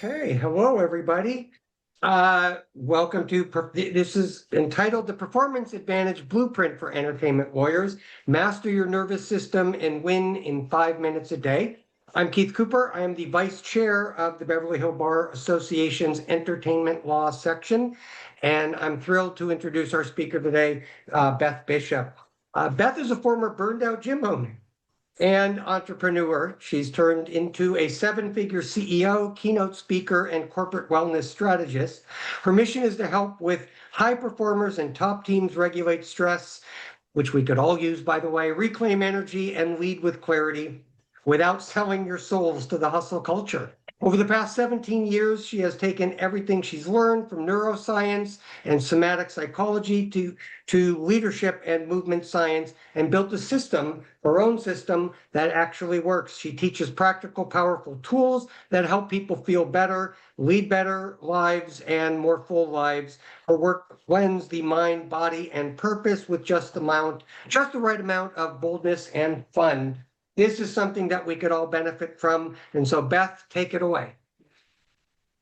Okay, hello everybody. Welcome to, this is entitled The Performance Advantage Blueprint for Entertainment Lawyers. Master your nervous system and win in 5 minutes a day. I'm Keith Cooper. I am the Vice Chair of the Beverly Hill Bar Association's Entertainment Law section, and I'm thrilled to introduce our speaker today, Beth Bishop. Beth is a former burned out gym owner and entrepreneur. She's turned into a 7-figure CEO, keynote speaker, and corporate wellness strategist. Her mission is to help with high performers and top teams regulate stress, which we could all use, by the way, reclaim energy, and lead with clarity without selling your souls to the hustle culture. Over the past 17 years, she has taken everything she's learned from neuroscience and somatic psychology to leadership and movement science and built a system, her own system, that actually works. She teaches practical, powerful tools that help people feel better, lead better lives, and more full lives. Her work blends the mind, body, and purpose with just the right amount of boldness and fun. This is something that we could all benefit from. And so, Beth, take it away.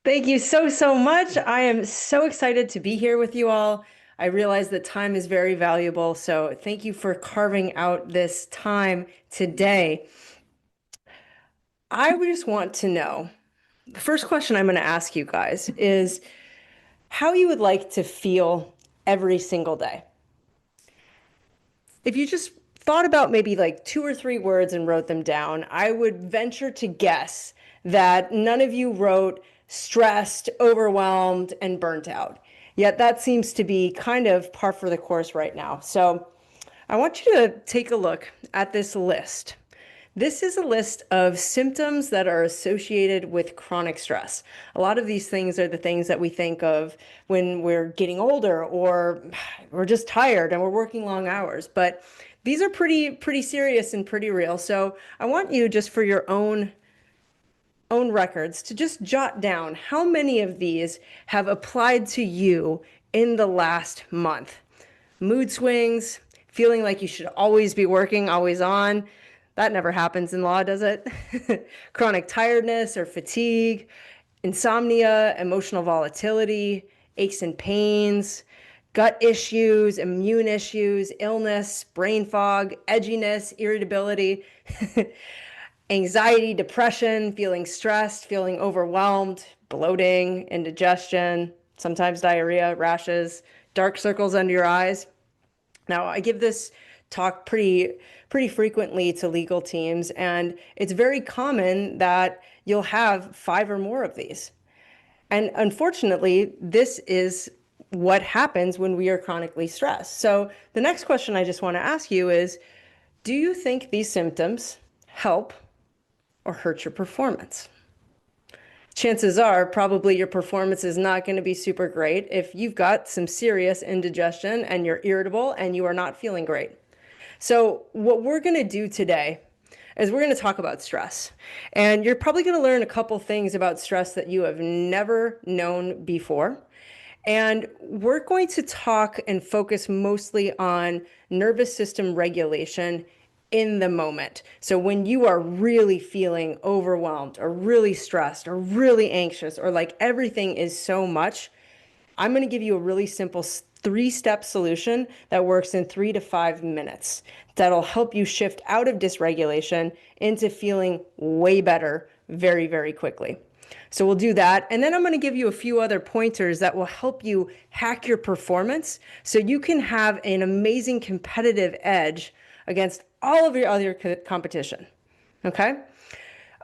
Thank you so much. I am so excited to be here with you all. I realize that time is very valuable, so thank you for carving out this time today. I would just want to know, the first question I'm going to ask you guys is how you would like to feel every single day. If you just thought about maybe like 2 or 3 words and wrote them down, I would venture to guess that none of you wrote stressed, overwhelmed, and burnt out. Yet that seems to be kind of par for the course right now. So I want you to take a look at this list. This is a list of symptoms that are associated with chronic stress. A lot of these things are the things that we think of when we're getting older or we're just tired and we're working long hours. But these are pretty serious and pretty real. So I want you, just for your own records, to just jot down how many of these have applied to you in the last month. Mood swings, feeling like you should always be working, always on. That never happens in law, does it? Chronic tiredness or fatigue, insomnia, emotional volatility, aches and pains, gut issues, immune issues, illness, brain fog, edginess, irritability, anxiety, depression, feeling stressed, feeling overwhelmed, bloating, indigestion, sometimes diarrhea, rashes, dark circles under your eyes. Now, I give this talk pretty frequently to legal teams, and it's very common that you'll have 5 or more of these. And unfortunately, this is what happens when we are chronically stressed. So the next question I just want to ask you is, do you think these symptoms help or hurt your performance? Chances are probably your performance is not going to be super great if you've got some serious indigestion and you're irritable and you are not feeling great. So what we're going to do today is we're going to talk about stress. And you're probably going to learn a couple things about stress that you have never known before. And we're going to talk and focus mostly on nervous system regulation in the moment. So when you are really feeling overwhelmed or really stressed or really anxious or like everything is so much, I'm going to give you a really simple 3-step solution that works in 3 to 5 minutes. That'll help you shift out of dysregulation into feeling way better very, very quickly. So we'll do that. And then I'm going to give you a few other pointers that will help you hack your performance so you can have an amazing competitive edge against all of your other competition. Okay?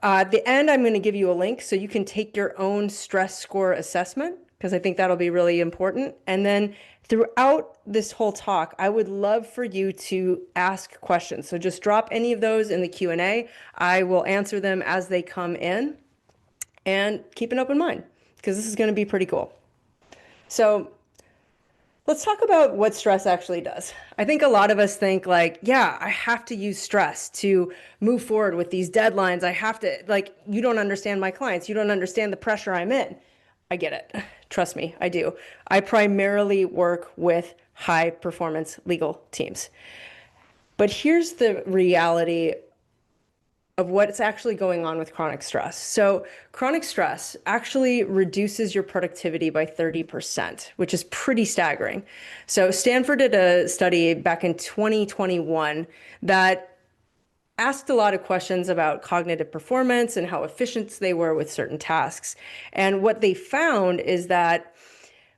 At the end, I'm going to give you a link so you can take your own stress score assessment, because I think that'll be really important. And then throughout this whole talk, I would love for you to ask questions. So just drop any of those in the Q&A. I will answer them as they come in. And keep an open mind, because this is going to be pretty cool. So let's talk about what stress actually does. I think a lot of us think like, yeah, I have to use stress to move forward with these deadlines. I have to, like, you don't understand my clients. You don't understand the pressure I'm in. I get it. Trust me, I do. I primarily work with high performance legal teams. But here's the reality of what's actually going on with chronic stress. So chronic stress actually reduces your productivity by 30%, which is pretty staggering. So Stanford did a study back in 2021 that asked a lot of questions about cognitive performance and how efficient they were with certain tasks. And what they found is that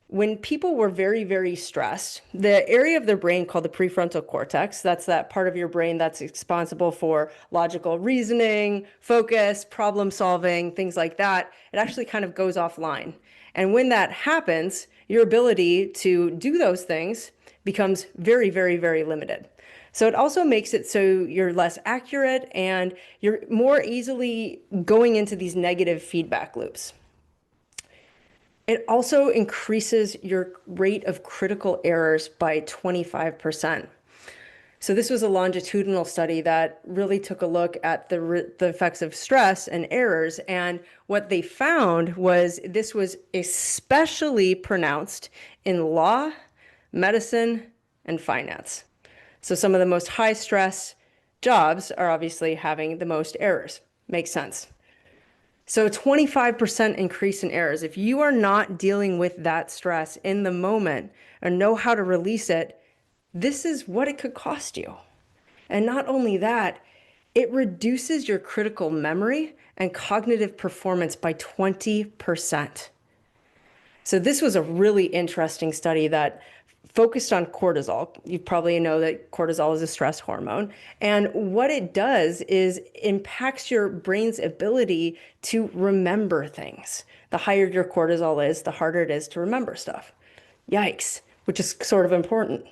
when people were very, very stressed, the area of their brain called the prefrontal cortex, that's that part of your brain that's responsible for logical reasoning, focus, problem solving, things like that, it actually kind of goes offline. And when that happens, your ability to do those things becomes very, very, very limited. So it also makes it so you're less accurate and you're more easily going into these negative feedback loops. It also increases your rate of critical errors by 25%. So this was a longitudinal study that really took a look at the effects of stress and errors. And what they found was this was especially pronounced in law, medicine, and finance. So some of the most high stress jobs are obviously having the most errors. Makes sense. So a 25% increase in errors. If you are not dealing with that stress in the moment or know how to release it, this is what it could cost you. And not only that, it reduces your critical memory and cognitive performance by 20%. So this was a really interesting study that focused on cortisol. You probably know that cortisol is a stress hormone. And what it does is impacts your brain's ability to remember things. The higher your cortisol is, the harder it is to remember stuff. Yikes, which is sort of important.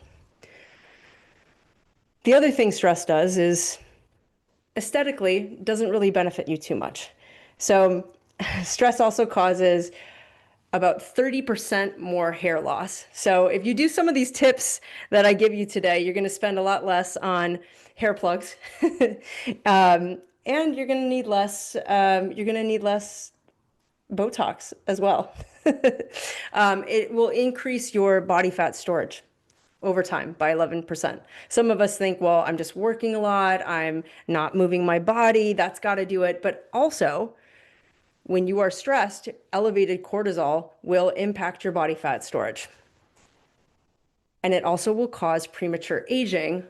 The other thing stress does is aesthetically doesn't really benefit you too much. So stress also causes about 30% more hair loss. So if you do some of these tips that I give you today, you're going to spend a lot less on hair plugs, and you're going to need less. You're going to need less Botox as well. It will increase your body fat storage over time by 11%. Some of us think, well, I'm just working a lot. I'm not moving my body. That's got to do it. But also, when you are stressed, elevated cortisol will impact your body fat storage. And it also will cause premature aging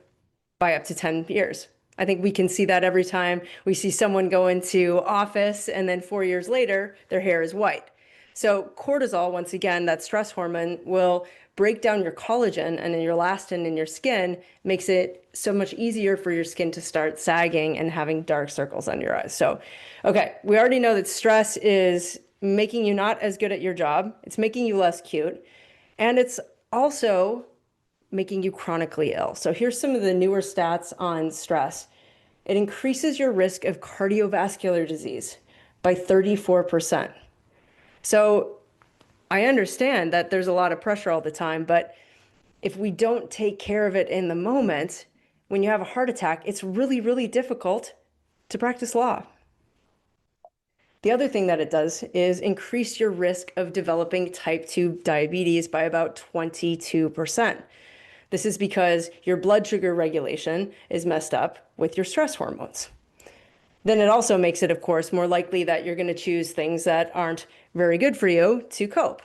by up to 10 years. I think we can see that every time we see someone go into office and then 4 years later, their hair is white. So cortisol, once again, that stress hormone, will break down your collagen and in your elastin in your skin, makes it so much easier for your skin to start sagging and having dark circles under your eyes. So, okay, we already know that stress is making you not as good at your job. It's making you less cute. And it's also making you chronically ill. So here's some of the newer stats on stress. It increases your risk of cardiovascular disease by 34%. So I understand that there's a lot of pressure all the time, but if we don't take care of it in the moment, when you have a heart attack, it's really, really difficult to practice law. The other thing that it does is increase your risk of developing type 2 diabetes by about 22%. This is because your blood sugar regulation is messed up with your stress hormones. Then it also makes it, of course, more likely that you're going to choose things that aren't very good for you to cope.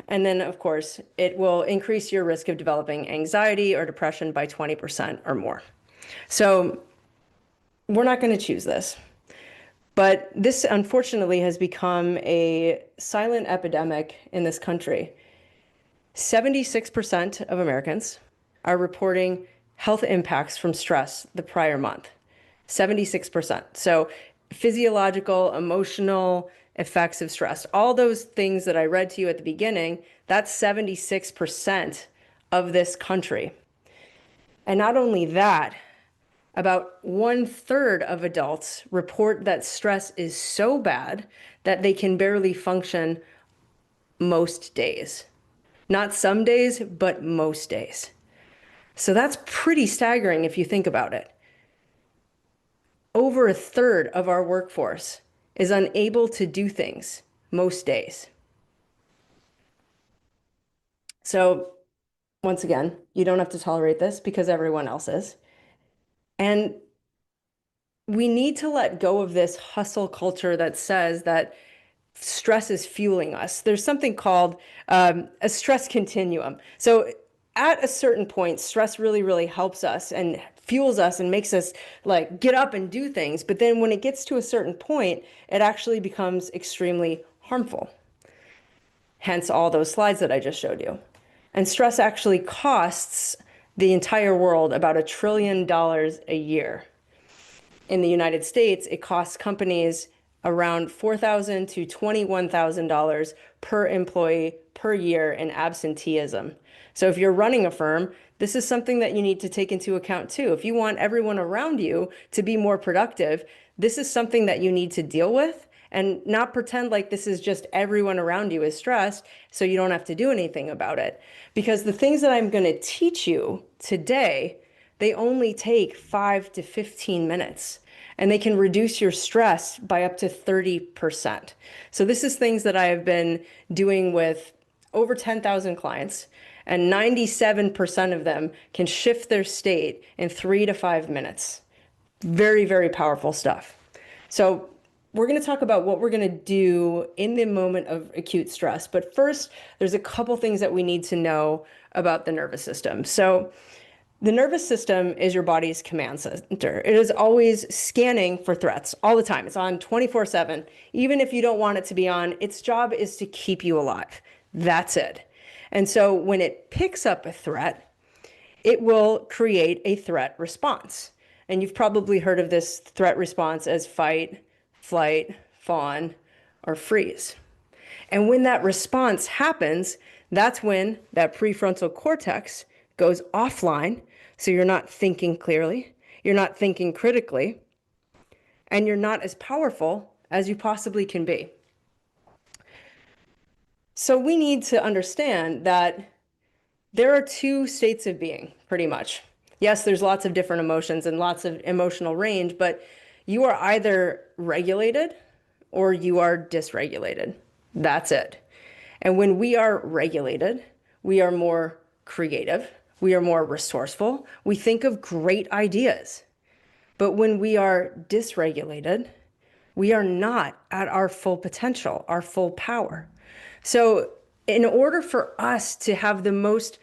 And then, of course, it will increase your risk of developing anxiety or depression by 20% or more. So we're not going to choose this. But this, unfortunately, has become a silent epidemic in this country. 76% of Americans are reporting health impacts from stress the prior month. 76%. So physiological, emotional effects of stress, all those things that I read to you at the beginning, that's 76% of this country. And not only that, about 1/3 of adults report that stress is so bad that they can barely function most days. Not some days, but most days. So that's pretty staggering if you think about it. Over 1/3 of our workforce is unable to do things most days. So once again, you don't have to tolerate this because everyone else is. And we need to let go of this hustle culture that says that stress is fueling us. There's something called a stress continuum. So at a certain point, stress really, really helps us and fuels us and makes us like get up and do things. But then when it gets to a certain point, it actually becomes extremely harmful. Hence all those slides that I just showed you. And stress actually costs the entire world about $1 trillion a year. In the United States, it costs companies around $4,000 to $21,000 per employee per year in absenteeism. So if you're running a firm, this is something that you need to take into account too. If you want everyone around you to be more productive, this is something that you need to deal with and not pretend like this is just everyone around you is stressed so you don't have to do anything about it. Because the things that I'm going to teach you today, they only take 5 to 15 minutes. And they can reduce your stress by up to 30%. So this is things that I have been doing with over 10,000 clients, and 97% of them can shift their state in 3 to 5 minutes. Very, very powerful stuff. So we're going to talk about what we're going to do in the moment of acute stress. But first, there's a couple things that we need to know about the nervous system. So the nervous system is your body's command center. It is always scanning for threats all the time. It's on 24/7. Even if you don't want it to be on, its job is to keep you alive. That's it. And so when it picks up a threat, it will create a threat response. And you've probably heard of this threat response as fight, flight, fawn, or freeze. And when that response happens, that's when that prefrontal cortex goes offline. So you're not thinking clearly, you're not thinking critically, and you're not as powerful as you possibly can be. So we need to understand that there are two states of being, pretty much. Yes, there's lots of different emotions and lots of emotional range, but you are either regulated or you are dysregulated. That's it. And when we are regulated, we are more creative. We are more resourceful. We think of great ideas. But when we are dysregulated, we are not at our full potential, our full power. So in order for us to have the most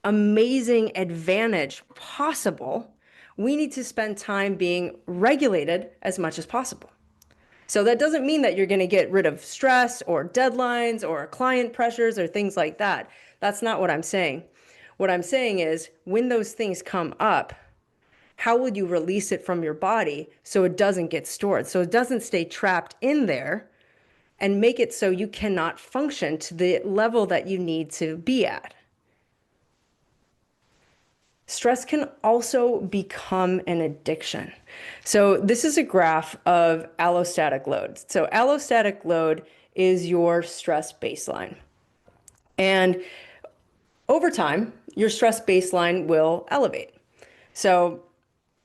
amazing advantage possible, we need to spend time being regulated as much as possible. So that doesn't mean that you're going to get rid of stress or deadlines or client pressures or things like that. That's not what I'm saying. What I'm saying is when those things come up, how will you release it from your body so it doesn't get stored, so it doesn't stay trapped in there, and make it so you cannot function to the level that you need to be at? Stress can also become an addiction. So this is a graph of allostatic load. So allostatic load is your stress baseline. And over time, your stress baseline will elevate. So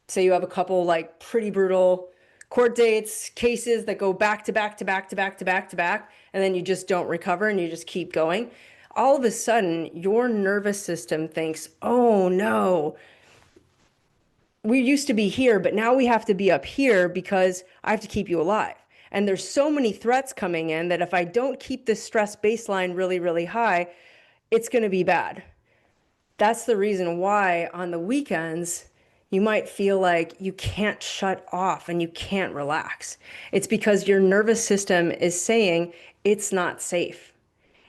say you have a couple like pretty brutal court dates, cases that go back to back to back to back to back to back, and then you just don't recover and you just keep going. All of a sudden, your nervous system thinks, oh no, we used to be here, but now we have to be up here because I have to keep you alive. And there's so many threats coming in that if I don't keep this stress baseline really, really high, it's going to be bad. That's the reason why on the weekends, you might feel like you can't shut off and you can't relax. It's because your nervous system is saying it's not safe.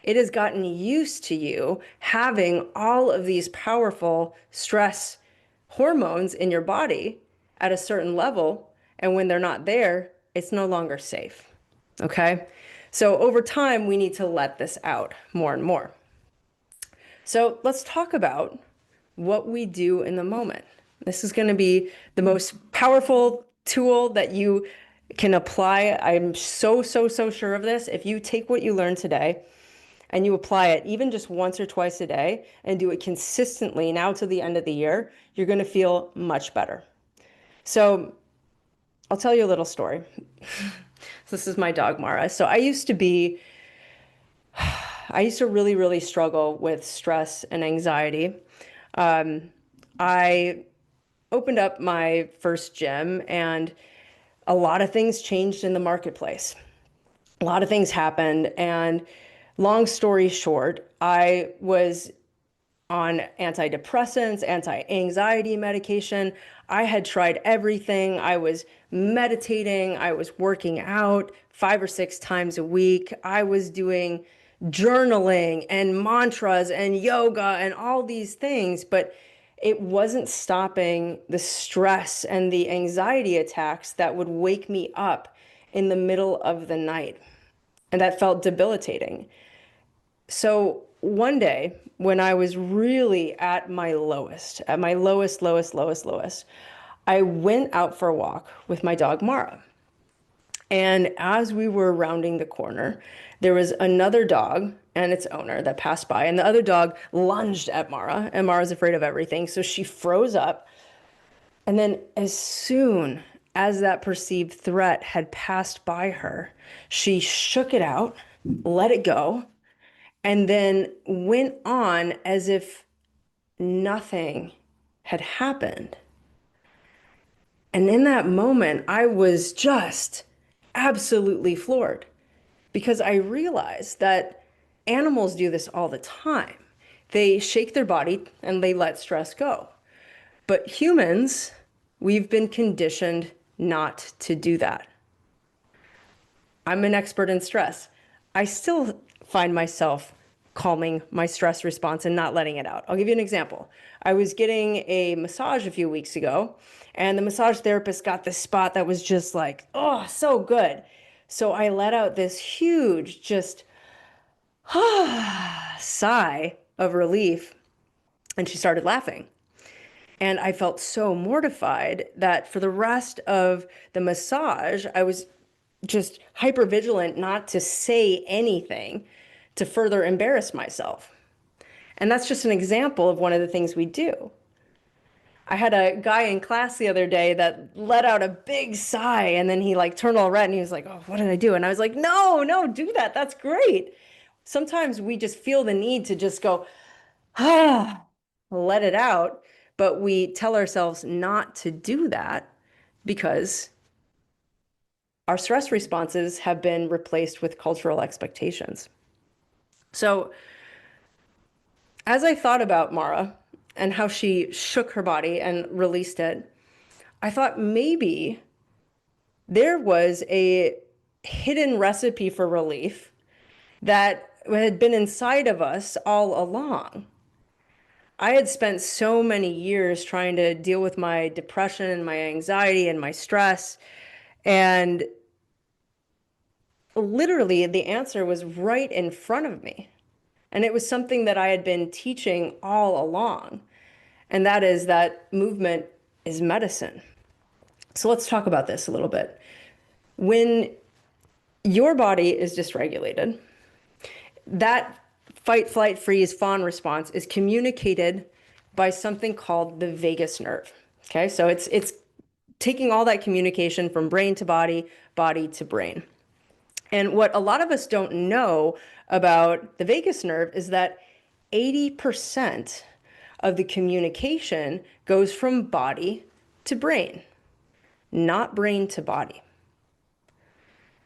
It has gotten used to you having all of these powerful stress hormones in your body at a certain level. And when they're not there, it's no longer safe. Okay? So over time, we need to let this out more and more. So let's talk about what we do in the moment. This is going to be the most powerful tool that you can apply. I'm so sure of this. If you take what you learned today and you apply it even just once or twice a day and do it consistently now to the end of the year, you're going to feel much better. So I'll tell you a little story. This is my dog, Mara. So I used to really, really struggle with stress and anxiety. I opened up my first gym, and a lot of things changed in the marketplace. A lot of things happened. And long story short, I was on antidepressants, anti-anxiety medication. I had tried everything. I was meditating. I was working out 5 or 6 times a week. I was doing journaling and mantras and yoga and all these things, but it wasn't stopping the stress and the anxiety attacks that would wake me up in the middle of the night. And that felt debilitating. So one day when I was really at my lowest, lowest, I went out for a walk with my dog, Mara. And as we were rounding the corner, there was another dog and its owner that passed by. And the other dog lunged at Mara, and Mara's afraid of everything. So she froze up. And then as soon as that perceived threat had passed by her, she shook it out, let it go, and then went on as if nothing had happened. And in that moment, I was just absolutely floored because I realized that animals do this all the time. They shake their body and they let stress go. But humans, we've been conditioned not to do that. I'm an expert in stress. I still find myself calming my stress response and not letting it out. I'll give you an example. I was getting a massage a few weeks ago, and the massage therapist got this spot that was just like, oh, so good. So I let out this huge, just sigh of relief, and she started laughing. And I felt so mortified that for the rest of the massage, I was just hyper vigilant not to say anything to further embarrass myself. And that's just an example of one of the things we do. I had a guy in class the other day that let out a big sigh and then he like turned all red and he was like, oh, what did I do? And I was like, no, do that. That's great. Sometimes we just feel the need to just go, let it out. But we tell ourselves not to do that because our stress responses have been replaced with cultural expectations. So as I thought about Mara and how she shook her body and released it, I thought maybe there was a hidden recipe for relief that had been inside of us all along. I had spent so many years trying to deal with my depression and my anxiety and my stress, and literally the answer was right in front of me. And it was something that I had been teaching all along. And that is that movement is medicine. So let's talk about this a little bit. When your body is dysregulated, that fight, flight, freeze, fawn response is communicated by something called the vagus nerve. Okay, so it's taking all that communication from brain to body, body to brain. And what a lot of us don't know about the vagus nerve is that 80% of the communication goes from body to brain, not brain to body.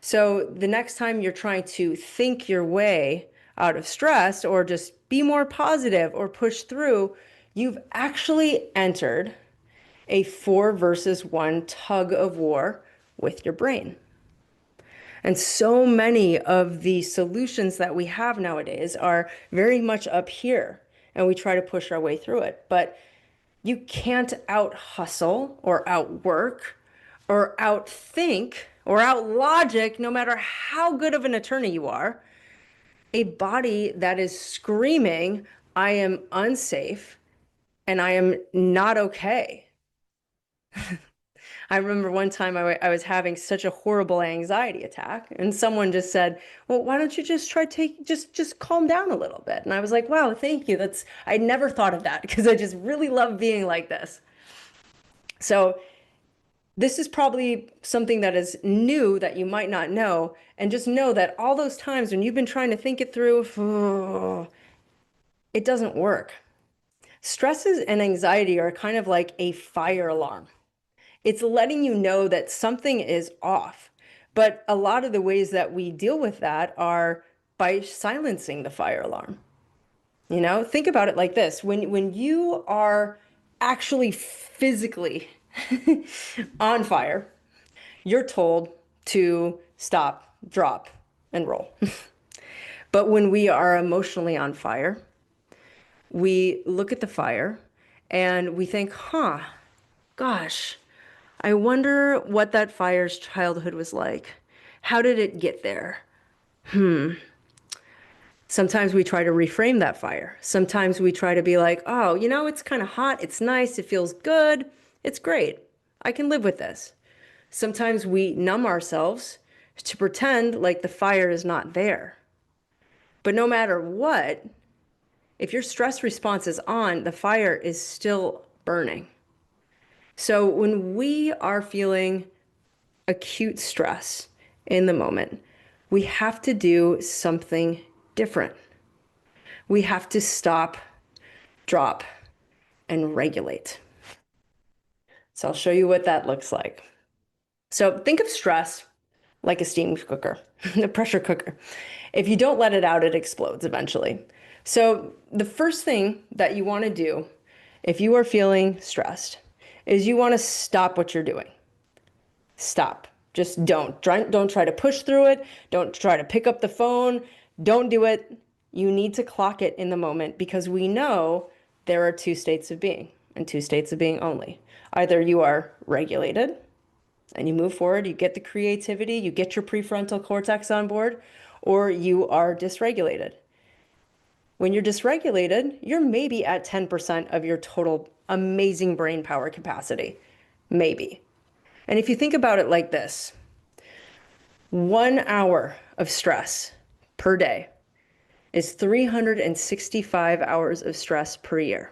So the next time you're trying to think your way out of stress or just be more positive or push through, you've actually entered a 4 versus 1 tug of war with your brain. And so many of the solutions that we have nowadays are very much up here, and we try to push our way through it. But you can't out hustle or outwork or outthink or out logic, no matter how good of an attorney you are, a body that is screaming, I am unsafe and I am not okay. I remember one time I was having such a horrible anxiety attack, and someone just said, well, why don't you just just calm down a little bit? And I was like, wow, thank you. I never thought of that because I just really love being like this. So this is probably something that is new that you might not know. And just know that all those times when you've been trying to think it through, it doesn't work. Stresses and anxiety are kind of like a fire alarm. It's letting you know that something is off. But a lot of the ways that we deal with that are by silencing the fire alarm. Think about it like this. When you are actually physically on fire, you're told to stop, drop, and roll. But when we are emotionally on fire, we look at the fire and we think, gosh, I wonder what that fire's childhood was like. How did it get there? Sometimes we try to reframe that fire. Sometimes we try to be like, oh, it's kind of hot. It's nice. It feels good. It's great. I can live with this. Sometimes we numb ourselves to pretend like the fire is not there. But no matter what, if your stress response is on, the fire is still burning. So when we are feeling acute stress in the moment, we have to do something different. We have to stop, drop, and regulate. So I'll show you what that looks like. So think of stress like a steam cooker, a pressure cooker. If you don't let it out, it explodes eventually. So the first thing that you want to do if you are feeling stressed is you want to stop what you're doing. Stop. Just don't try to push through it. Don't try to pick up the phone. Don't do it. You need to clock it in the moment, because we know there are two states of being, and two states of being only. Either you are regulated and you move forward, you get the creativity, you get your prefrontal cortex on board, or you are dysregulated. When you're dysregulated, you're maybe at 10% of your total amazing brain power capacity. Maybe. And if you think about it like this, 1 hour of stress per day is 365 hours of stress per year.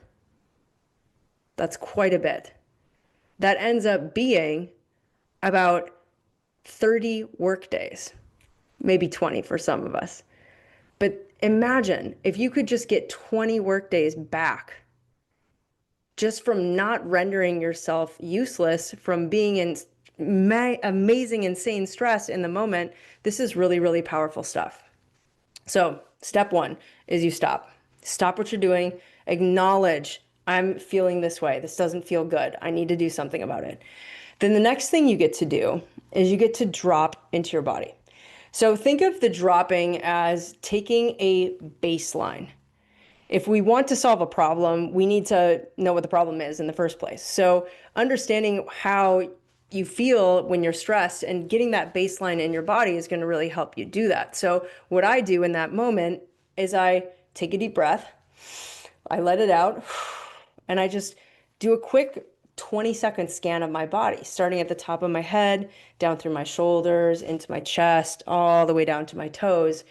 That's quite a bit. That ends up being about 30 work days, maybe 20 for some of us. But imagine if you could just get 20 work days back just from not rendering yourself useless, from being in amazing, insane stress in the moment. This is really, really powerful stuff. So step one is you stop. Stop what you're doing. Acknowledge, I'm feeling this way. This doesn't feel good. I need to do something about it. Then the next thing you get to do is you get to drop into your body. So think of the dropping as taking a baseline. If we want to solve a problem, we need to know what the problem is in the first place. So understanding how you feel when you're stressed and getting that baseline in your body is going to really help you do that. So what I do in that moment is I take a deep breath, I let it out, and I just do a quick 20-second scan of my body, starting at the top of my head, down through my shoulders, into my chest, all the way down to my toes.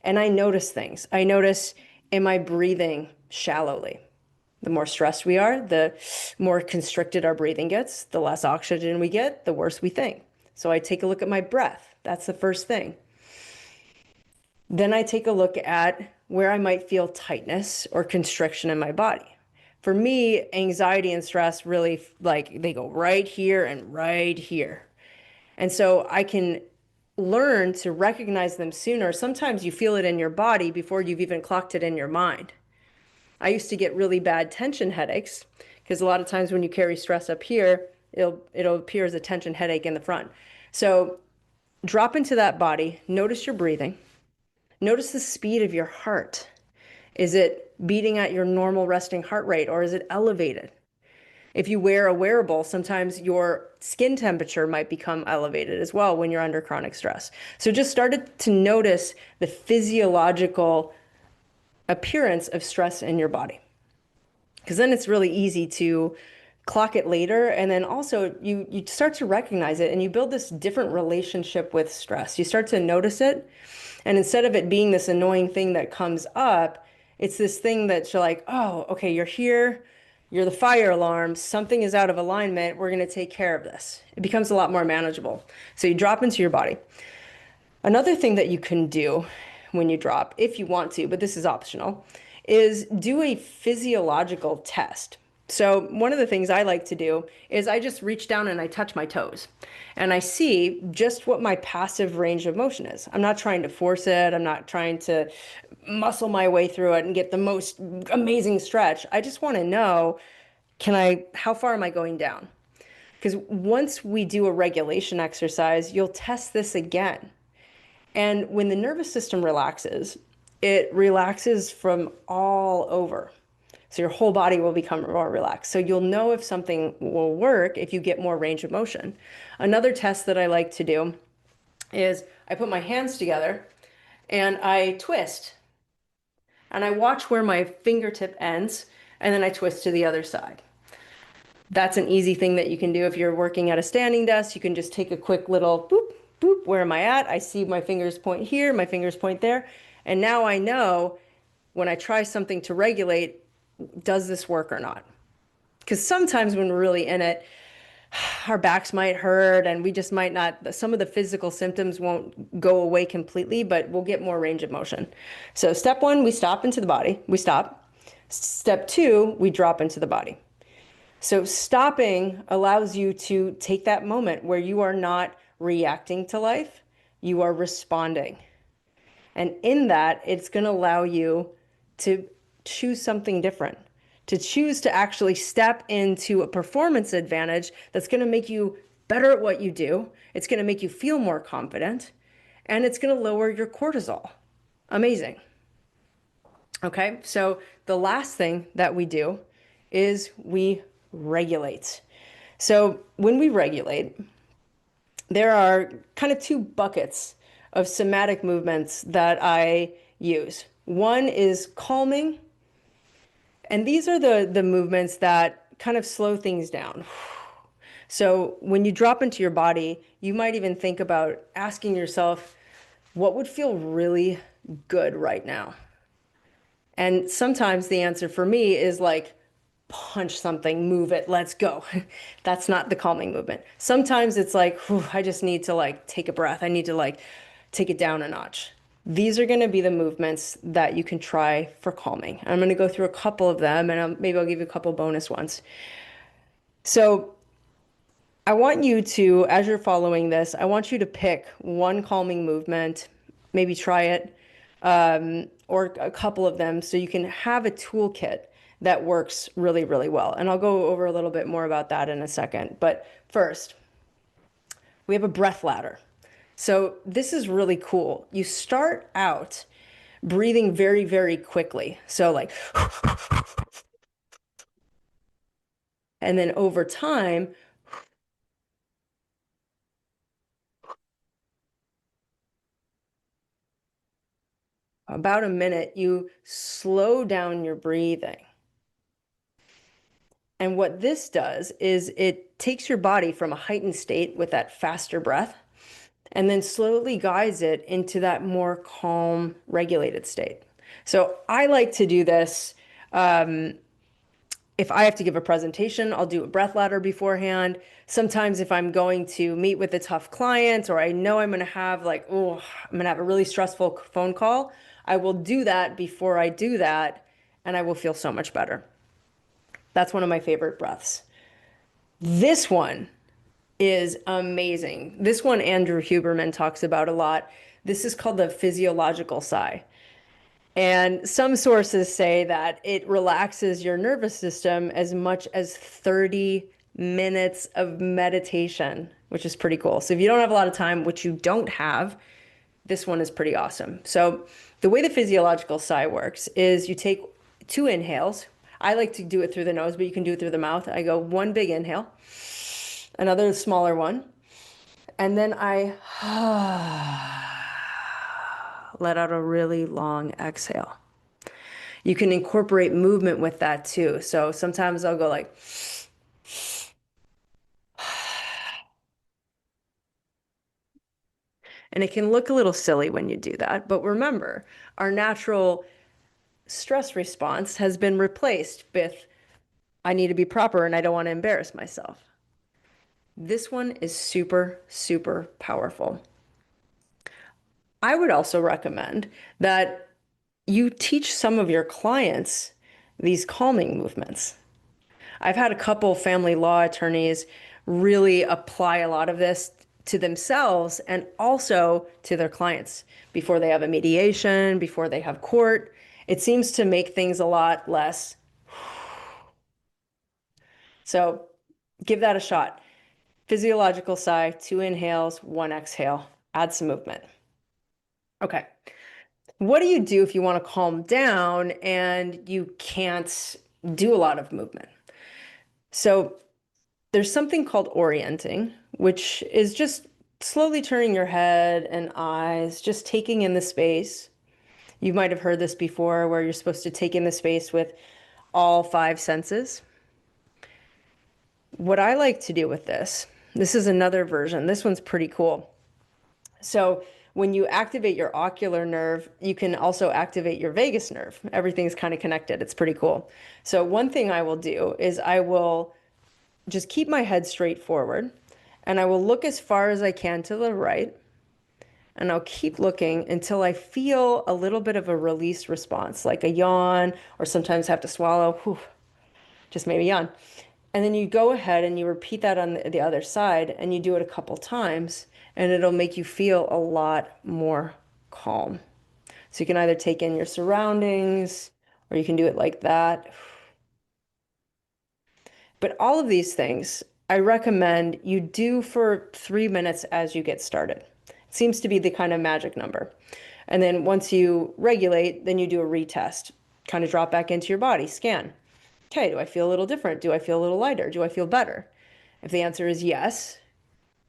And I notice things. I notice, am I breathing shallowly? The more stressed we are, the more constricted our breathing gets, the less oxygen we get, the worse we think. So I take a look at my breath. That's the first thing. Then I take a look at where I might feel tightness or constriction in my body. For me, anxiety and stress really, they go right here and right here. And so I can learn to recognize them sooner. Sometimes you feel it in your body before you've even clocked it in your mind. I used to get really bad tension headaches because a lot of times when you carry stress up here, it'll appear as a tension headache in the front. So drop into that body, notice your breathing, notice the speed of your heart. Is it beating at your normal resting heart rate, or is it elevated? If you wear a wearable, sometimes your skin temperature might become elevated as well when you're under chronic stress. So just started to notice the physiological appearance of stress in your body. Because then it's really easy to clock it later. And then also you start to recognize it and you build this different relationship with stress. You start to notice it. And instead of it being this annoying thing that comes up, it's this thing that you're like, oh, okay, you're here. You're the fire alarm. Something is out of alignment. We're going to take care of this. It becomes a lot more manageable. So you drop into your body. Another thing that you can do when you drop, if you want to, but this is optional, is do a physiological test. So one of the things I like to do is I just reach down and I touch my toes and I see just what my passive range of motion is. I'm not trying to force it. I'm not trying to muscle my way through it and get the most amazing stretch. I just want to know, how far am I going down? Because once we do a regulation exercise, you'll test this again. And when the nervous system relaxes, it relaxes from all over. So your whole body will become more relaxed. So you'll know if something will work if you get more range of motion. Another test that I like to do is I put my hands together and I twist and I watch where my fingertip ends and then I twist to the other side. That's an easy thing that you can do if you're working at a standing desk. You can just take a quick little boop, boop. Where am I at? I see my fingers point here, my fingers point there. And now I know when I try something to regulate, does this work or not? Because sometimes when we're really in it, our backs might hurt and we just might not, some of the physical symptoms won't go away completely, but we'll get more range of motion. So step one, we stop into the body, we stop. Step two, we drop into the body. So stopping allows you to take that moment where you are not reacting to life, you are responding. And in that, it's going to allow you to choose something different, to choose to actually step into a performance advantage that's going to make you better at what you do. It's going to make you feel more confident, and it's going to lower your cortisol. Amazing. Okay, so the last thing that we do is we regulate. So when we regulate, there are kind of two buckets of somatic movements that I use. One is calming, and these are the movements that kind of slow things down. So when you drop into your body, you might even think about asking yourself, what would feel really good right now? And sometimes the answer for me is like, punch something, move it, let's go. That's not the calming movement. Sometimes it's like, whew, I just need to like take a breath. I need to like take it down a notch. These are going to be the movements that you can try for calming. I'm going to go through a couple of them and maybe I'll give you a couple bonus ones. So I want you to, as you're following this, I want you to pick one calming movement, maybe try it, or a couple of them so you can have a toolkit that works really, really well. And I'll go over a little bit more about that in a second. But first, we have a breath ladder. So this is really cool. You start out breathing very, very quickly. So like, and then over time, about a minute, you slow down your breathing. And what this does is it takes your body from a heightened state with that faster breath and then slowly guides it into that more calm, regulated state. So I like to do this. If I have to give a presentation, I'll do a breath ladder beforehand. Sometimes if I'm going to meet with a tough client or I know I'm going to have like, oh, I'm going to have a really stressful phone call, I will do that before I do that and I will feel so much better. That's one of my favorite breaths. This one is amazing. This one Andrew Huberman talks about a lot. This is called the physiological sigh. And some sources say that it relaxes your nervous system as much as 30 minutes of meditation, which is pretty cool. So if you don't have a lot of time, which you don't have, this one is pretty awesome. So the way the physiological sigh works is you take 2 inhales. I like to do it through the nose, but you can do it through the mouth. I go 1 big inhale, another smaller one, and then I let out a really long exhale. You can incorporate movement with that too. So sometimes I'll go like, and it can look a little silly when you do that. But remember, our natural stress response has been replaced with, I need to be proper and I don't want to embarrass myself. This one is super, super powerful. I would also recommend that you teach some of your clients these calming movements. I've had a couple family law attorneys really apply a lot of this to themselves and also to their clients before they have a mediation, before they have court. It seems to make things a lot less. So give that a shot. Physiological sigh, 2 inhales, 1 exhale. Add some movement. Okay. What do you do if you want to calm down and you can't do a lot of movement? So there's something called orienting, which is just slowly turning your head and eyes, just taking in the space. You might have heard this before, where you're supposed to take in the space with all 5 senses. What I like to do with this is another version. This one's pretty cool. So when you activate your ocular nerve, you can also activate your vagus nerve. Everything's kind of connected. It's pretty cool. So one thing I will do is I will just keep my head straight forward and I will look as far as I can to the right. And I'll keep looking until I feel a little bit of a release response, like a yawn, or sometimes have to swallow. Whew, just maybe yawn. And then you go ahead and you repeat that on the other side and you do it a couple times and it'll make you feel a lot more calm. So you can either take in your surroundings or you can do it like that. But all of these things I recommend you do for 3 minutes as you get started. It seems to be the kind of magic number. And then once you regulate, then you do a retest. Kind of drop back into your body, scan. Okay, do I feel a little different? Do I feel a little lighter? Do I feel better? If the answer is yes,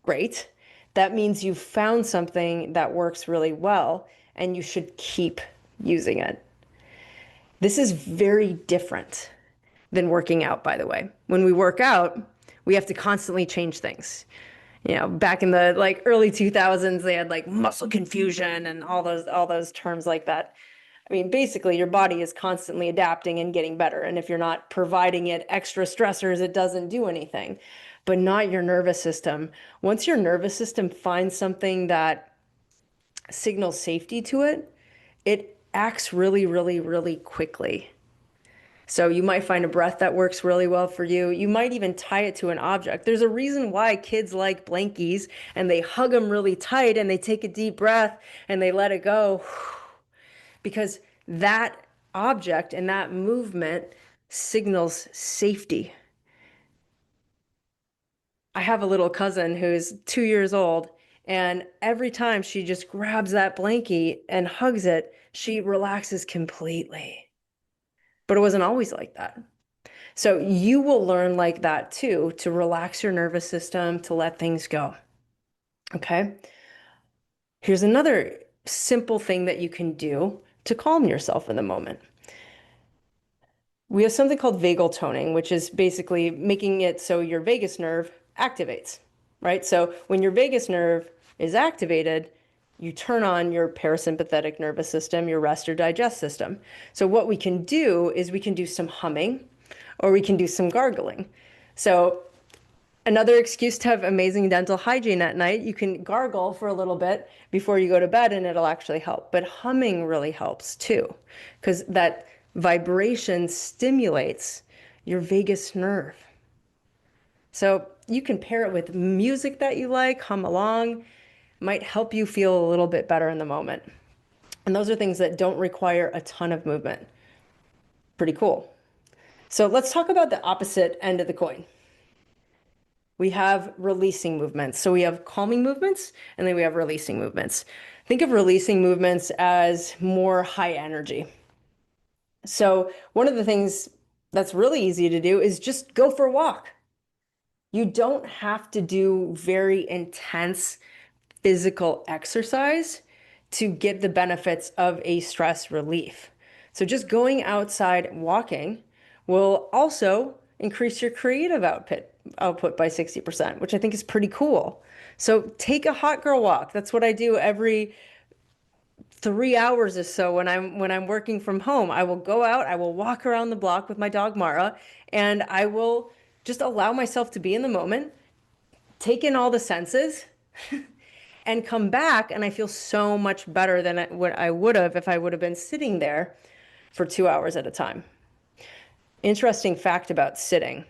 great. That means you've found something that works really well and you should keep using it. This is very different than working out, by the way. When we work out, we have to constantly change things. You know, back in the early 2000s, they had like muscle confusion and all those terms like that. I mean, basically, your body is constantly adapting and getting better. And if you're not providing it extra stressors, it doesn't do anything. But not your nervous system. Once your nervous system finds something that signals safety to it, it acts really, really, really quickly. So you might find a breath that works really well for you. You might even tie it to an object. There's a reason why kids like blankies and they hug them really tight and they take a deep breath and they let it go. Because that object and that movement signals safety. I have a little cousin who's 2 years old, and every time she just grabs that blankie and hugs it, she relaxes completely. But it wasn't always like that. So you will learn like that too, to relax your nervous system, to let things go. Okay? Here's another simple thing that you can do to calm yourself in the moment. We have something called vagal toning, which is basically making it so your vagus nerve activates, right? So when your vagus nerve is activated, you turn on your parasympathetic nervous system, your rest or digest system. So what we can do is we can do some humming or we can do some gargling. So another excuse to have amazing dental hygiene at night, you can gargle for a little bit before you go to bed and it'll actually help. But humming really helps too, because that vibration stimulates your vagus nerve. So you can pair it with music that you like, hum along, might help you feel a little bit better in the moment. And those are things that don't require a ton of movement. Pretty cool. So let's talk about the opposite end of the coin. We have releasing movements. So we have calming movements and then we have releasing movements. Think of releasing movements as more high energy. So one of the things that's really easy to do is just go for a walk. You don't have to do very intense physical exercise to get the benefits of a stress relief. So just going outside walking will also increase your creative output by 60%, which I think is pretty cool. So take a hot girl walk. That's what I do every 3 hours or so when I'm working from home. I will go out, I will walk around the block with my dog Mara, and I will just allow myself to be in the moment, take in all the senses, and come back, and I feel so much better than what I would have if I would have been sitting there for 2 hours at a time. Interesting fact about sitting.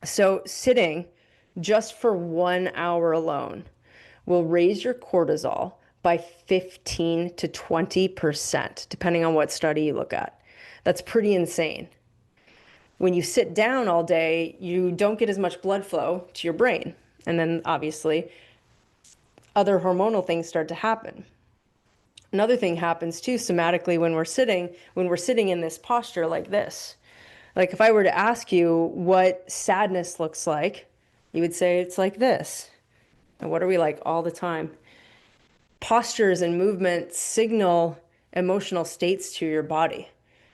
So sitting just for 1 hour alone will raise your cortisol by 15 to 20%, depending on what study you look at. That's pretty insane. When you sit down all day, you don't get as much blood flow to your brain. And then obviously, other hormonal things start to happen. Another thing happens too somatically when we're sitting in this posture like this. Like if I were to ask you what sadness looks like, you would say it's like this. And what are we like all the time? Postures and movement signal emotional states to your body.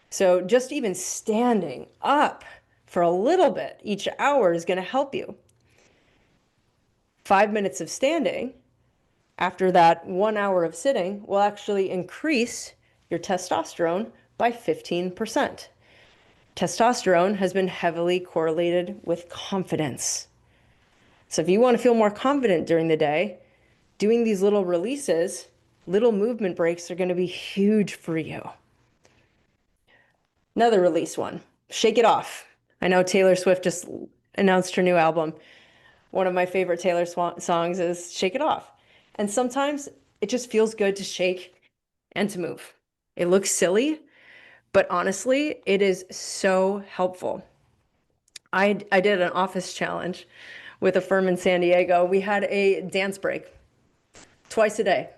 So just even standing up for a little bit each hour is going to help you. 5 minutes of standing after that 1 hour of sitting will actually increase your testosterone by 15%. Testosterone has been heavily correlated with confidence. So if you want to feel more confident during the day, doing these little releases, little movement breaks are going to be huge for you. Another release one, Shake It Off. I know Taylor Swift just announced her new album. One of my favorite Taylor songs is Shake It Off. And sometimes it just feels good to shake and to move. It looks silly, but honestly, it is so helpful. I did an office challenge with a firm in San Diego. We had a dance break twice a day.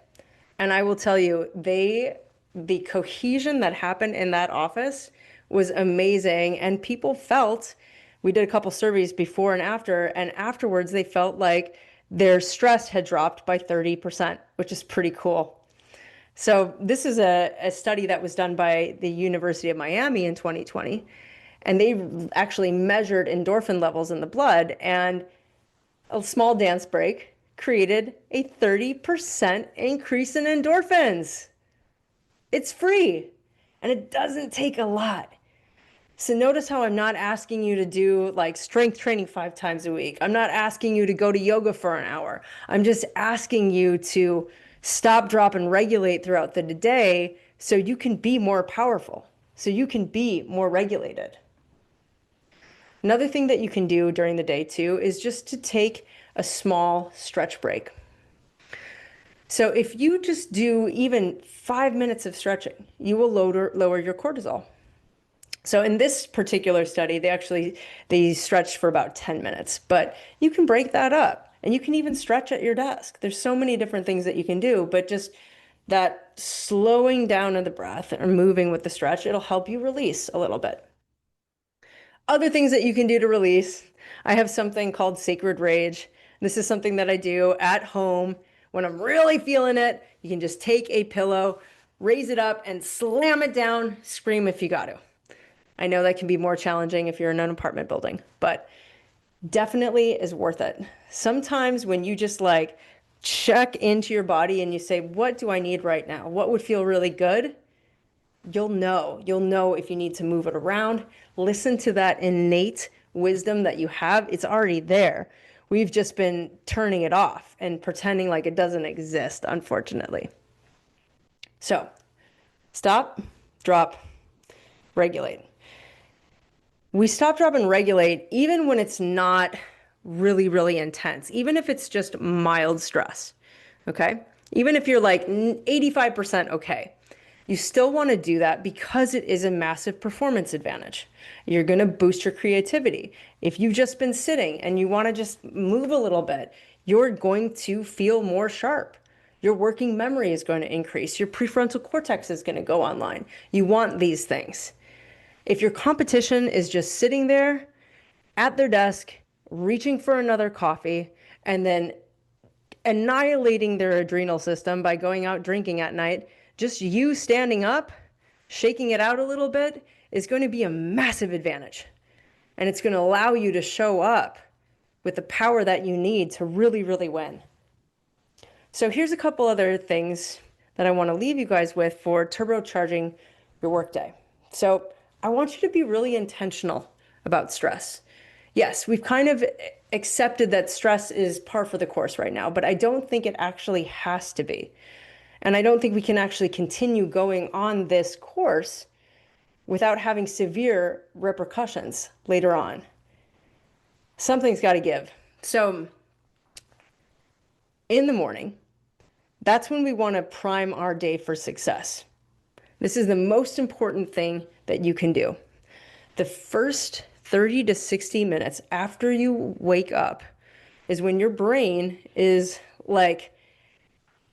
And I will tell you, the cohesion that happened in that office was amazing. And people felt, we did a couple surveys before and afterwards they felt like their stress had dropped by 30%, which is pretty cool. So this is a study that was done by the University of Miami in 2020. And they actually measured endorphin levels in the blood, and a small dance break created a 30% increase in endorphins. It's free and it doesn't take a lot. So notice how I'm not asking you to do like strength training 5 times a week. I'm not asking you to go to yoga for an hour. I'm just asking you to stop, drop, and regulate throughout the day so you can be more powerful, so you can be more regulated. Another thing that you can do during the day too is just to take a small stretch break. So if you just do even 5 minutes of stretching, you will lower your cortisol. So in this particular study, they stretched for about 10 minutes, but you can break that up and you can even stretch at your desk. There's so many different things that you can do, but just that slowing down of the breath or moving with the stretch, it'll help you release a little bit. Other things that you can do to release, I have something called Sacred Rage. This is something that I do at home when I'm really feeling it. You can just take a pillow, raise it up, and slam it down, scream if you got to. I know that can be more challenging if you're in an apartment building, but definitely is worth it. Sometimes when you just like check into your body and you say, what do I need right now? What would feel really good? You'll know if you need to move it around. Listen to that innate wisdom that you have. It's already there. We've just been turning it off and pretending like it doesn't exist, unfortunately. So stop, drop, regulate. We stop, drop, and regulate even when it's not really, really intense, even if it's just mild stress, okay? Even if you're like 85% okay. You still want to do that because it is a massive performance advantage. You're going to boost your creativity. If you've just been sitting and you want to just move a little bit, you're going to feel more sharp. Your working memory is going to increase. Your prefrontal cortex is going to go online. You want these things. If your competition is just sitting there at their desk, reaching for another coffee, and then annihilating their adrenal system by going out drinking at night, just you standing up, shaking it out a little bit is going to be a massive advantage. And it's going to allow you to show up with the power that you need to really, really win. So here's a couple other things that I want to leave you guys with for turbocharging your workday. So I want you to be really intentional about stress. Yes, we've kind of accepted that stress is par for the course right now, but I don't think it actually has to be. And I don't think we can actually continue going on this course without having severe repercussions later on. Something's got to give. So in the morning, that's when we want to prime our day for success. This is the most important thing that you can do. The first 30 to 60 minutes after you wake up is when your brain is like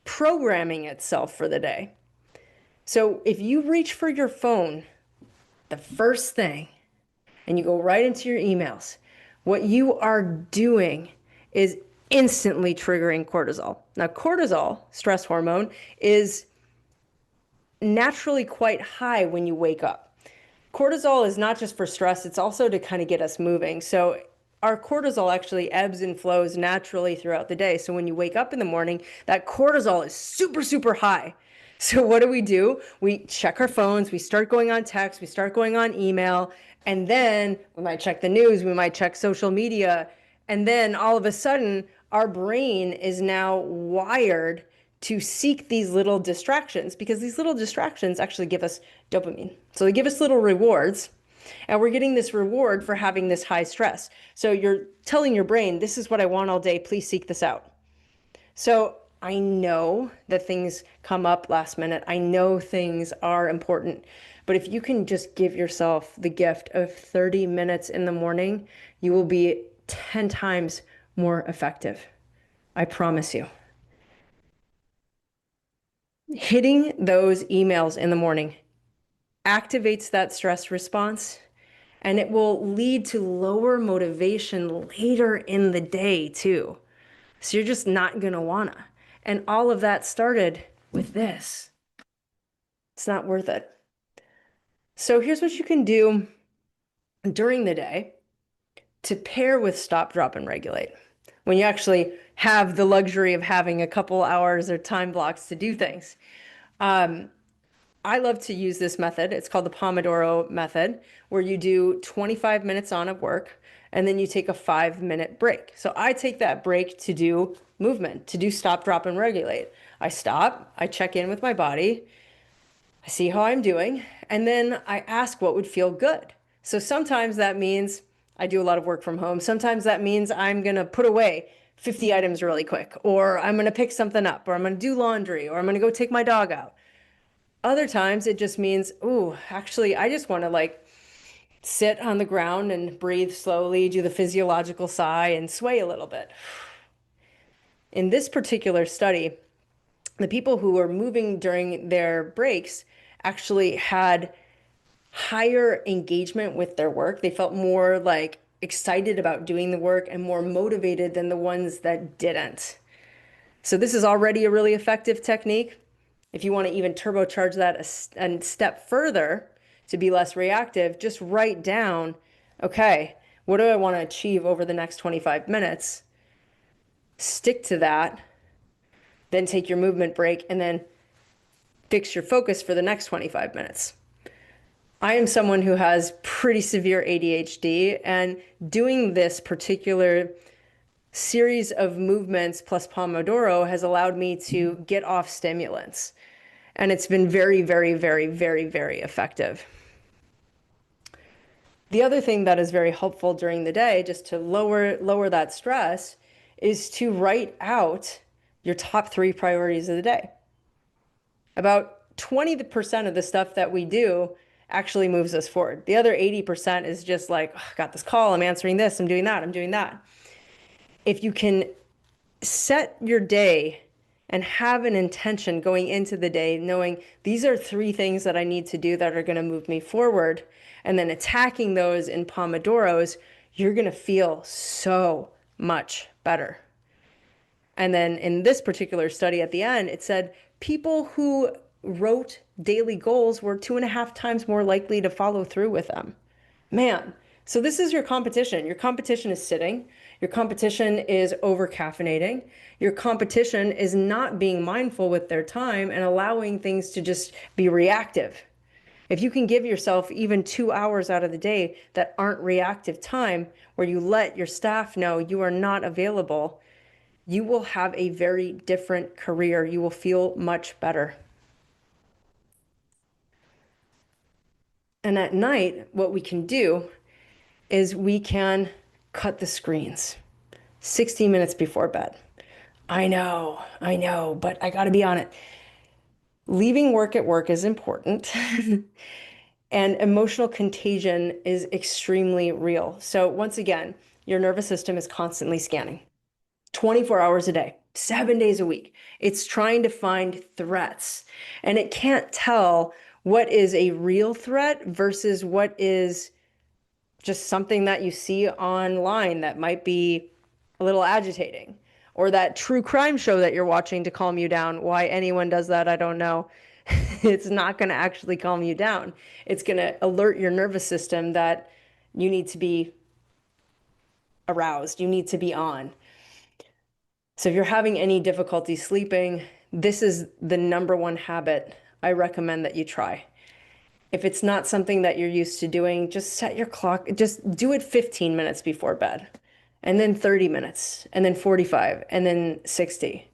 programming itself for the day. So if you reach for your phone the first thing and you go right into your emails, what you are doing is instantly triggering cortisol. Now, cortisol, stress hormone, is naturally quite high when you wake up. Cortisol is not just for stress, it's also to kind of get us moving. So our cortisol actually ebbs and flows naturally throughout the day. So when you wake up in the morning, that cortisol is super, super high. So what do? We check our phones, we start going on text, we start going on email, and then we might check the news, we might check social media, and then all of a sudden, our brain is now wired to seek these little distractions because these little distractions actually give us dopamine. So they give us little rewards, and we're getting this reward for having this high stress. So you're telling your brain, this is what I want all day, please seek this out. So I know that things come up last minute. I know things are important. But if you can just give yourself the gift of 30 minutes in the morning, you will be 10 times more effective. I promise you. Hitting those emails in the morning activates that stress response, and it will lead to lower motivation later in the day too. So you're just not gonna wanna. And all of that started with this. It's not worth it. So here's what you can do during the day to pair with stop, drop, and regulate. When you actually have the luxury of having a couple hours or time blocks to do things. I love to use this method. It's called the Pomodoro method, where you do 25 minutes on of work and then you take a 5-minute break. So I take that break to do movement, to do stop, drop, and regulate. I stop, I check in with my body, I see how I'm doing, and then I ask what would feel good. So sometimes that means I do a lot of work from home. Sometimes that means I'm going to put away 50 items really quick, or I'm going to pick something up, or I'm going to do laundry, or I'm going to go take my dog out. Other times it just means, ooh, actually, I just want to like sit on the ground and breathe slowly, do the physiological sigh, and sway a little bit. In this particular study, the people who were moving during their breaks actually had higher engagement with their work. They felt more like excited about doing the work and more motivated than the ones that didn't. So this is already a really effective technique. If you want to even turbocharge that a step further to be less reactive, just write down, okay, what do I want to achieve over the next 25 minutes? Stick to that, then take your movement break, and then fix your focus for the next 25 minutes. I am someone who has pretty severe ADHD, and doing this particular series of movements plus Pomodoro has allowed me to get off stimulants. And it's been very, very, very, very, very effective. The other thing that is very helpful during the day, just to lower that stress, is to write out your top 3 priorities of the day. About 20% of the stuff that we do actually moves us forward. The other 80% is just like, oh, I got this call, I'm answering this, I'm doing that, I'm doing that. If you can set your day and have an intention going into the day, knowing these are 3 things that I need to do that are going to move me forward, and then attacking those in Pomodoros, you're going to feel so much better. And then in this particular study at the end, it said people who wrote daily goals were 2.5 times more likely to follow through with them. Man, so this is your competition. Your competition is sitting. Your competition is over caffeinating. Your competition is not being mindful with their time and allowing things to just be reactive. If you can give yourself even 2 hours out of the day that aren't reactive time, where you let your staff know you are not available, you will have a very different career. You will feel much better. And at night, what we can do is we can cut the screens 60 minutes before bed. I know, but I got to be on it. Leaving work at work is important. And emotional contagion is extremely real. So once again, your nervous system is constantly scanning 24 hours a day, 7 days a week. It's trying to find threats, and it can't tell what is a real threat versus what is just something that you see online that might be a little agitating, or that true crime show that you're watching to calm you down. Why anyone does that, I don't know. It's not going to actually calm you down. It's going to alert your nervous system that you need to be aroused, you need to be on. So if you're having any difficulty sleeping, this is the number one habit I recommend that you try. If it's not something that you're used to doing, just set your clock, just do it 15 minutes before bed, and then 30 minutes, and then 45, and then 60.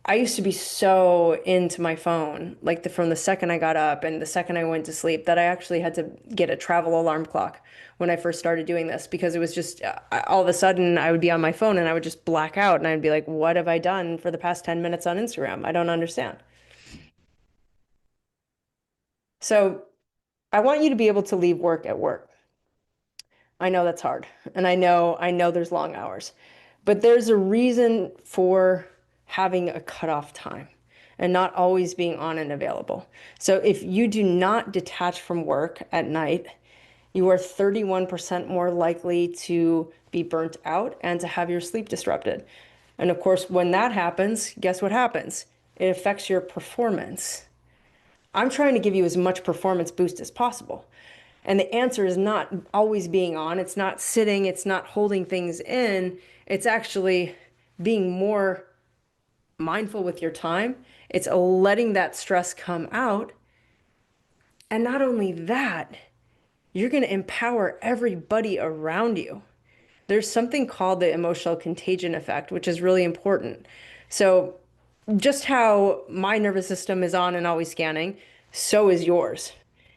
I used to be so into my phone, like from the second I got up and the second I went to sleep, that I actually had to get a travel alarm clock when I first started doing this, because it was just all of a sudden I would be on my phone and I would just black out and I'd be like, what have I done for the past 10 minutes on Instagram? I don't understand. So I want you to be able to leave work at work. I know that's hard, and I know there's long hours, but there's a reason for having a cutoff time and not always being on and available. So if you do not detach from work at night, you are 31% more likely to be burnt out and to have your sleep disrupted. And of course, when that happens, guess what happens? It affects your performance. I'm trying to give you as much performance boost as possible. And the answer is not always being on. It's not sitting. It's not holding things in. It's actually being more mindful with your time. It's letting that stress come out. And not only that, you're going to empower everybody around you. There's something called the emotional contagion effect, which is really important. So just how my nervous system is on and always scanning, so is yours.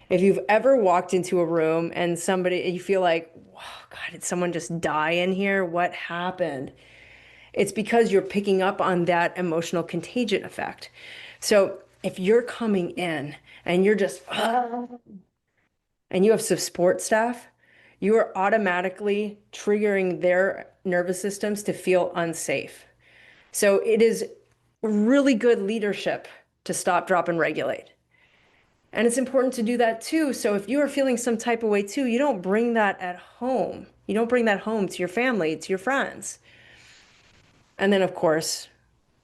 If you've ever walked into a room and you feel like, wow, God, did someone just die in here? What happened? It's because you're picking up on that emotional contagion effect. So if you're coming in and you're just, and you have support staff, you are automatically triggering their nervous systems to feel unsafe. So it is really good leadership to stop, drop, and regulate. And it's important to do that too. So if you are feeling some type of way too, you don't bring that at home. You don't bring that home to your family, to your friends. And then, of course,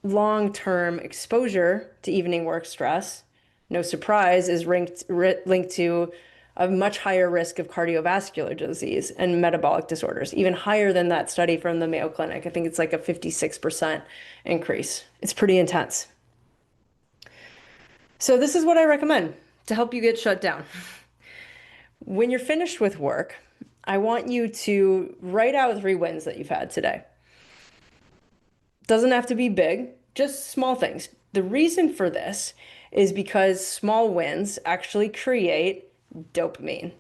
long-term exposure to evening work stress, no surprise, is linked to a much higher risk of cardiovascular disease and metabolic disorders, even higher than that study from the Mayo Clinic. I think it's like a 56% increase. It's pretty intense. So this is what I recommend to help you get shut down. When you're finished with work, I want you to write out 3 wins that you've had today. Doesn't have to be big, just small things. The reason for this is because small wins actually create dopamine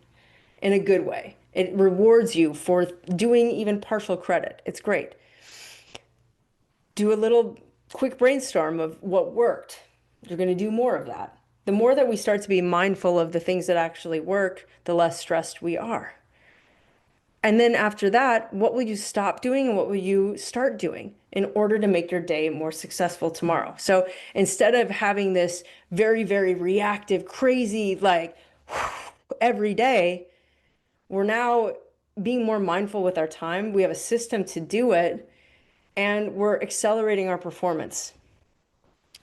in a good way. It rewards you for doing even partial credit. It's great. Do a little quick brainstorm of what worked. You're going to do more of that. The more that we start to be mindful of the things that actually work, the less stressed we are. And then after that, what will you stop doing and what will you start doing in order to make your day more successful tomorrow? So instead of having this very, very reactive, crazy, like every day, we're now being more mindful with our time. We have a system to do it, and we're accelerating our performance.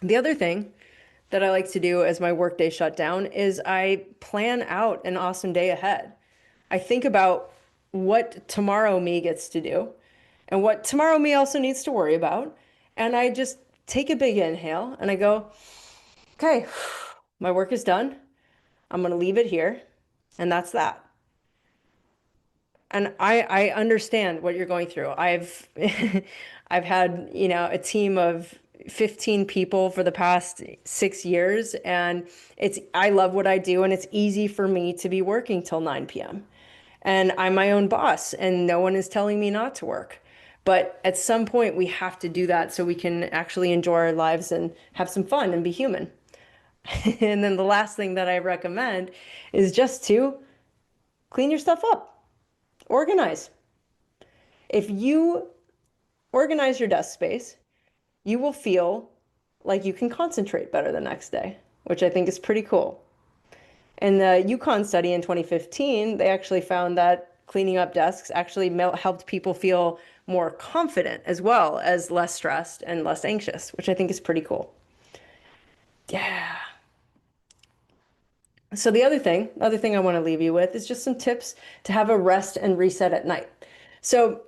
The other thing that I like to do as my workday shut down is I plan out an awesome day ahead. I think about what tomorrow me gets to do and what tomorrow me also needs to worry about. And I just take a big inhale and I go, okay, my work is done. I'm going to leave it here. And that's that. And I understand what you're going through. I've I've had, a team of 15 people for the past 6 years, and I love what I do, and it's easy for me to be working till 9 p.m. and I'm my own boss and no one is telling me not to work. But at some point, we have to do that so we can actually enjoy our lives and have some fun and be human. And then the last thing that I recommend is just to clean your stuff up, organize. If you organize your desk space, you will feel like you can concentrate better the next day, which I think is pretty cool. In the Yukon study in 2015, they actually found that cleaning up desks actually helped people feel more confident as well as less stressed and less anxious, which I think is pretty cool. Yeah. So the other thing I want to leave you with is just some tips to have a rest and reset at night. So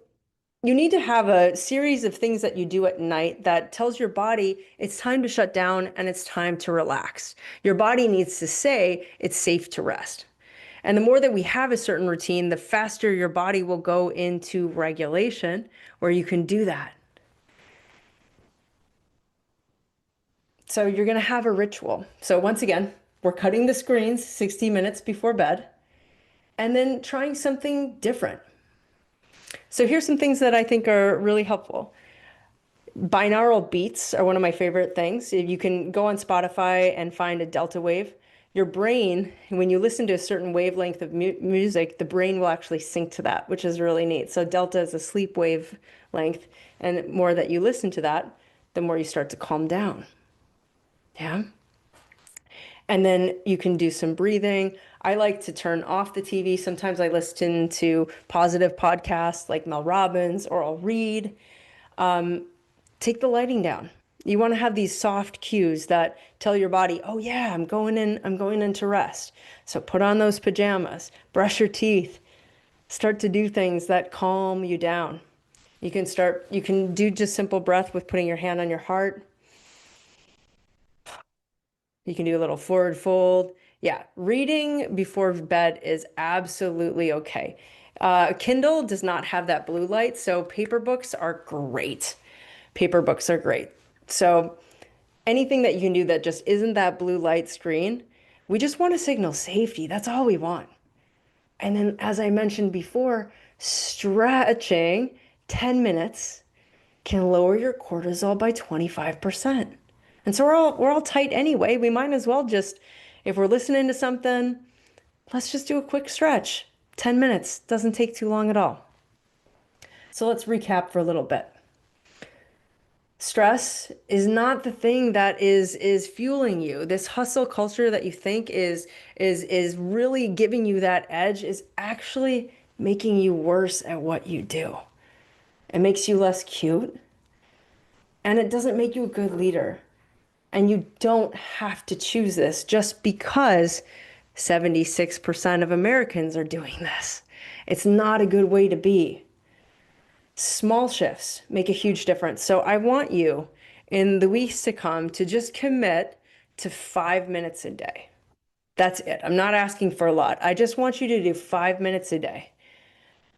you need to have a series of things that you do at night that tells your body it's time to shut down and it's time to relax. Your body needs to say it's safe to rest. And the more that we have a certain routine, the faster your body will go into regulation where you can do that. So you're going to have a ritual. So once again, we're cutting the screens 60 minutes before bed and then trying something different. So here's some things that I think are really helpful. Binaural beats are one of my favorite things. If you can go on Spotify and find a delta wave, your brain, when you listen to a certain wavelength of music, the brain will actually sync to that, which is really neat. So delta is a sleep wavelength, and the more that you listen to that, the more you start to calm down. Yeah. And then you can do some breathing. I like to turn off the TV. Sometimes I listen to positive podcasts like Mel Robbins, or I'll read. Take the lighting down. You want to have these soft cues that tell your body, oh yeah, I'm going into rest. So put on those pajamas, brush your teeth, start to do things that calm you down. You can do just simple breath with putting your hand on your heart. You can do a little forward fold. Yeah, reading before bed is absolutely okay. Kindle does not have that blue light, so paper books are great. Paper books are great. So anything that you can do that just isn't that blue light screen, we just want to signal safety. That's all we want. And then, as I mentioned before, stretching 10 minutes can lower your cortisol by 25%. And so we're all tight anyway. We might as well just, if we're listening to something, let's just do a quick stretch. 10 minutes doesn't take too long at all. So let's recap for a little bit. Stress is not the thing that is fueling you. This hustle culture that you think is really giving you that edge is actually making you worse at what you do. It makes you less cute, and it doesn't make you a good leader. And you don't have to choose this just because 76% of Americans are doing this. It's not a good way to be. Small shifts make a huge difference. So I want you in the weeks to come to just commit to 5 minutes a day. That's it. I'm not asking for a lot. I just want you to do 5 minutes a day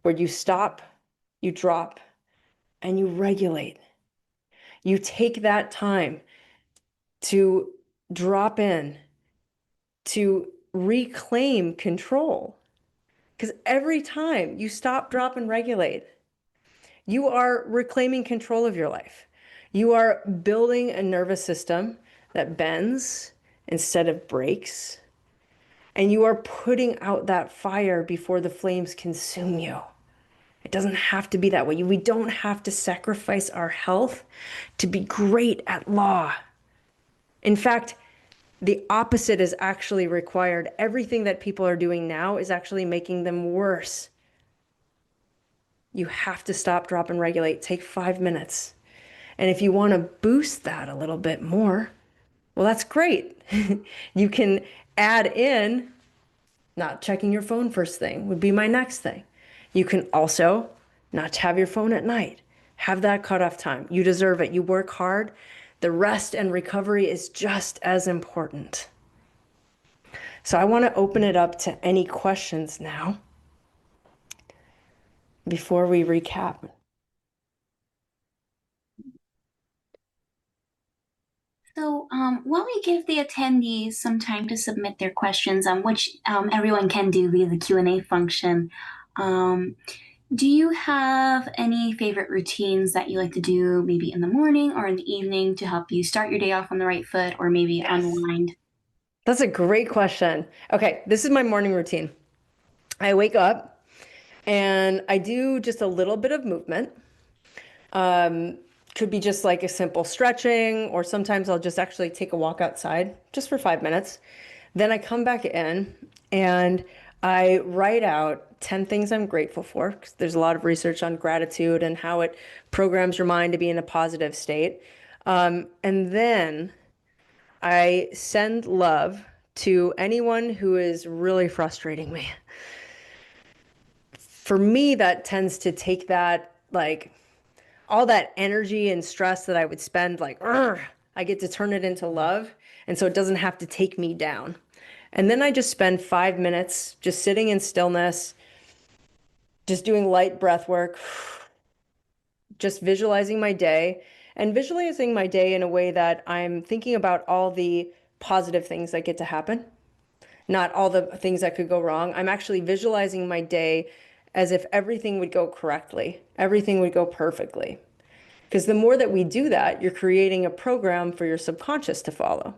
where you stop, you drop, and you regulate. You take that time to drop in, to reclaim control. Because every time you stop, drop, and regulate, you are reclaiming control of your life. You are building a nervous system that bends instead of breaks. And you are putting out that fire before the flames consume you. It doesn't have to be that way. We don't have to sacrifice our health to be great at law. In fact, the opposite is actually required. Everything that people are doing now is actually making them worse. You have to stop, drop, and regulate. Take 5 minutes. And if you want to boost that a little bit more, well, that's great. You can add in not checking your phone first thing would be my next thing. You can also not have your phone at night. Have that cutoff time. You deserve it. You work hard. The rest and recovery is just as important. So I want to open it up to any questions now before we recap. So, while we give the attendees some time to submit their questions, which everyone can do via the Q&A function, Do you have any favorite routines that you like to do maybe in the morning or in the evening to help you start your day off on the right foot or maybe Yes. unwind? That's a great question. Okay, this is my morning routine. I wake up and I do just a little bit of movement. Could be just like a simple stretching, or sometimes I'll just actually take a walk outside just for 5 minutes. Then I come back in and I write out 10 things I'm grateful for, 'cause there's a lot of research on gratitude and how it programs your mind to be in a positive state. And then I send love to anyone who is really frustrating me. For me, that tends to take that, like, all that energy and stress that I would spend, like, "Urgh," I get to turn it into love. And so it doesn't have to take me down. And then I just spend 5 minutes just sitting in stillness, just doing light breath work, just visualizing my day and visualizing my day in a way that I'm thinking about all the positive things that get to happen, not all the things that could go wrong. I'm actually visualizing my day as if everything would go correctly, everything would go perfectly. Because the more that we do that, you're creating a program for your subconscious to follow.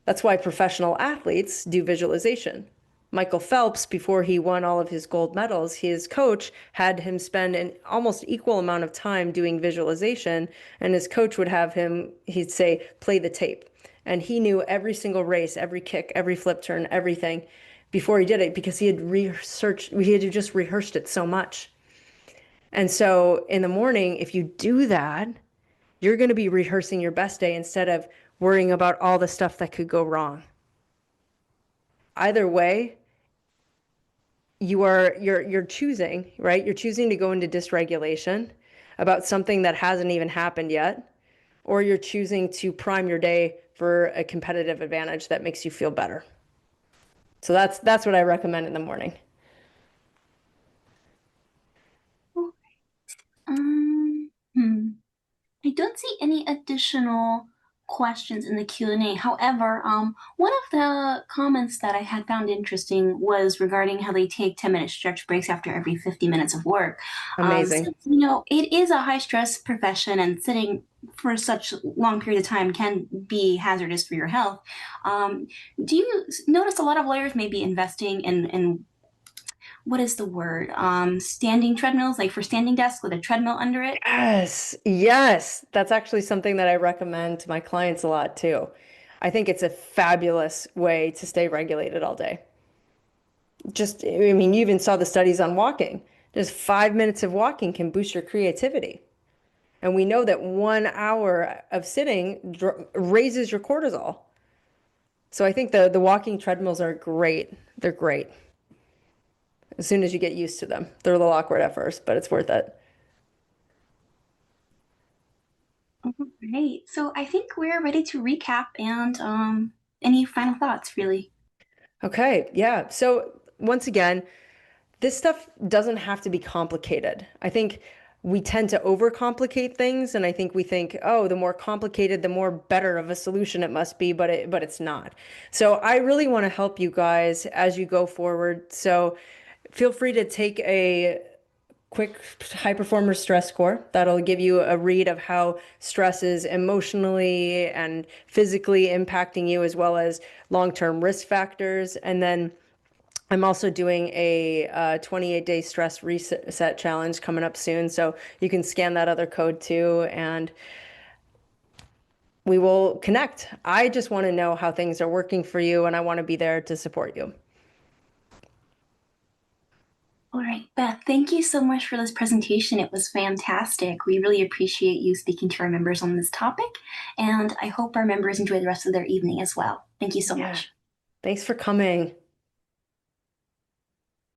That's why professional athletes do visualization. Michael Phelps, before he won all of his gold medals, his coach had him spend an almost equal amount of time doing visualization. And his coach would have him, he'd say, play the tape. And he knew every single race, every kick, every flip turn, everything before he did it because he had just rehearsed it so much. And so in the morning, if you do that, you're going to be rehearsing your best day instead of worrying about all the stuff that could go wrong. Either way, you're choosing, right? You're choosing to go into dysregulation about something that hasn't even happened yet, or you're choosing to prime your day for a competitive advantage that makes you feel better. So that's what I recommend in the morning. Hmm. I don't see any additional questions in the Q&A. However, one of the comments that I had found interesting was regarding how they take 10-minute stretch breaks after every 50 minutes of work. Amazing. Since, you know, it is a high-stress profession and sitting for such long period of time can be hazardous for your health. Do you notice a lot of lawyers may be investing in what is the word? Standing treadmills, like for standing desks with a treadmill under it? Yes, yes. That's actually something that I recommend to my clients a lot too. I think it's a fabulous way to stay regulated all day. Just, I mean, you even saw the studies on walking. Just 5 minutes of walking can boost your creativity. And we know that 1 hour of sitting raises your cortisol. So I think the walking treadmills are great. They're great. As soon as you get used to them. They're a little awkward at first, but it's worth it. Great. So I think we're ready to recap and any final thoughts, really. Okay, yeah. So once again, this stuff doesn't have to be complicated. I think we tend to overcomplicate things, and I think we think, oh, the more complicated, the more better of a solution it must be, but it's not. So I really want to help you guys as you go forward. So feel free to take a quick high performer stress score. That'll give you a read of how stress is emotionally and physically impacting you, as well as long-term risk factors. And then I'm also doing a 28-day stress reset challenge coming up soon. So you can scan that other code too, and we will connect. I just want to know how things are working for you, and I want to be there to support you. All right, Beth, thank you so much for this presentation. It was fantastic. We really appreciate you speaking to our members on this topic, and I hope our members enjoy the rest of their evening as well. Thank you so much. Thanks for coming.